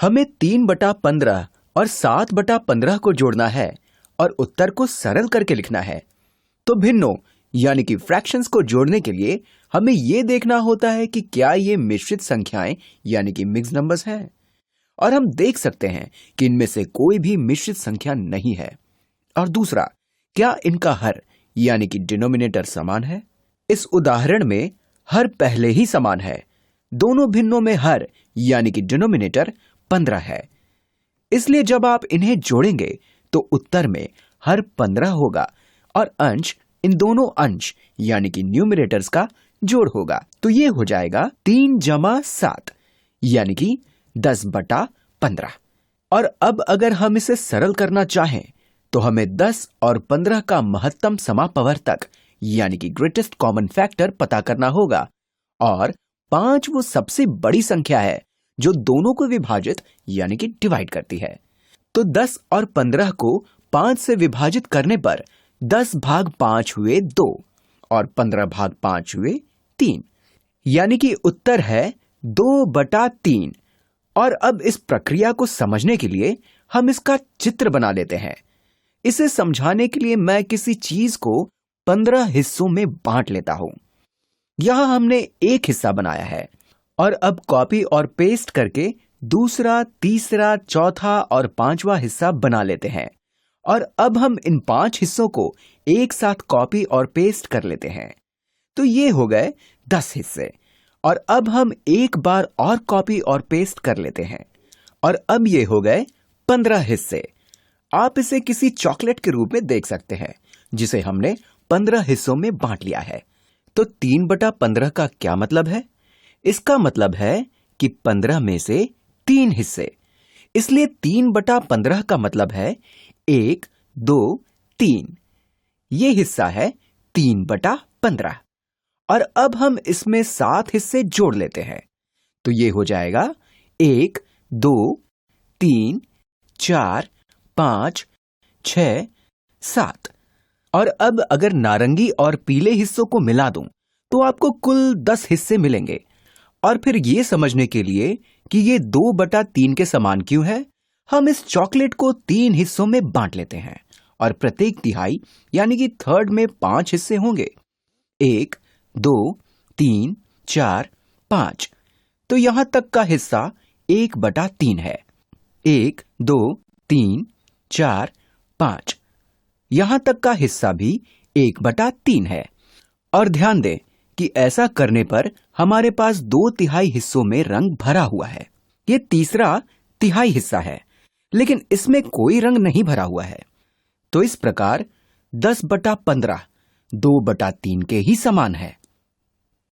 हमें 3/15 और 7/15 को जोड़ना है और उत्तर को सरल करके लिखना है। तो भिन्नों यानी कि फ्रैक्शंस को जोड़ने के लिए हमें यह देखना होता है कि क्या ये मिश्रित संख्याएं यानी कि मिक्स नंबर्स हैं, और हम देख सकते हैं कि इनमें से कोई भी मिश्रित संख्या नहीं है। और दूसरा, क्या इनका हर यानी कि डिनोमिनेटर समान है। इस उदाहरण में हर पहले ही समान है। दोनों भिन्नों में हर यानी कि डिनोमिनेटर 15 है। इसलिए जब आप इन्हें जोड़ेंगे तो उत्तर में हर 15 होगा और अंश इन दोनों अंश यानी कि न्यूमरेटर्स का जोड़ होगा। तो ये हो जाएगा 3 जमा 7 यानी कि 10/15। और अब अगर हम इसे सरल करना चाहें तो हमें 10 और 15 का महत्तम समापवर्तक यानी कि ग्रेटेस्ट कॉमन फैक्टर पता करना होगा। और 5 वो सबसे बड़ी संख्या है जो दोनों को विभाजित यानी कि डिवाइड करती है। तो 10 और 15 को 5 से विभाजित करने पर 10/5 हुए 2 और 15/5 हुए 3, यानी कि उत्तर है 2/3। और अब इस प्रक्रिया को समझने के लिए हम इसका चित्र बना लेते हैं। इसे समझाने के लिए मैं किसी चीज को 15 हिस्सों में बांट लेता हूं। यहां हमने एक हिस्सा बनाया है और अब कॉपी और पेस्ट करके दूसरा, तीसरा, चौथा और 5वां हिस्सा बना लेते हैं। और अब हम इन 5 हिस्सों को एक साथ कॉपी और पेस्ट कर लेते हैं। तो ये हो गए 10 हिस्से। और अब हम एक बार और कॉपी और पेस्ट कर लेते हैं और अब ये हो गए 15 हिस्से। आप इसे किसी चॉकलेट के रूप में देख सकते हैं जिसे हमने 15 हिस्सों में बांट लिया है। तो 3/15 का क्या मतलब है? इसका मतलब है कि 15 में से 3 हिस्से। इसलिए 3/15 का मतलब है 1, 2, 3। ये हिस्सा है 3/15। और अब हम इसमें 7 हिस्से जोड़ लेते हैं। तो ये हो जाएगा 1, 2, 3, 4, 5, 6, 7। और अब अगर नारंगी और पीले हिस्सों को मिला दूं तो आपको कुल 10 हिस्से मिलेंगे। और फिर ये समझने के लिए कि ये 2/3 के समान क्यों है, हम इस चॉकलेट को 3 हिस्सों में बांट लेते हैं और प्रत्येक तिहाई यानी कि थर्ड में 5 हिस्से होंगे। 1, 2, 3, 4, 5। तो यहां तक का हिस्सा 1/3 है। 1, 2, 3, 4, 5। यहां तक का हिस्सा भी 1/3 है। और ध्यान दें कि ऐसा करने पर हमारे पास 2 तिहाई हिस्सों में रंग भरा हुआ है। यह तीसरा तिहाई हिस्सा है, लेकिन इसमें कोई रंग नहीं भरा हुआ है। तो इस प्रकार 10/15 2/3 के ही समान है।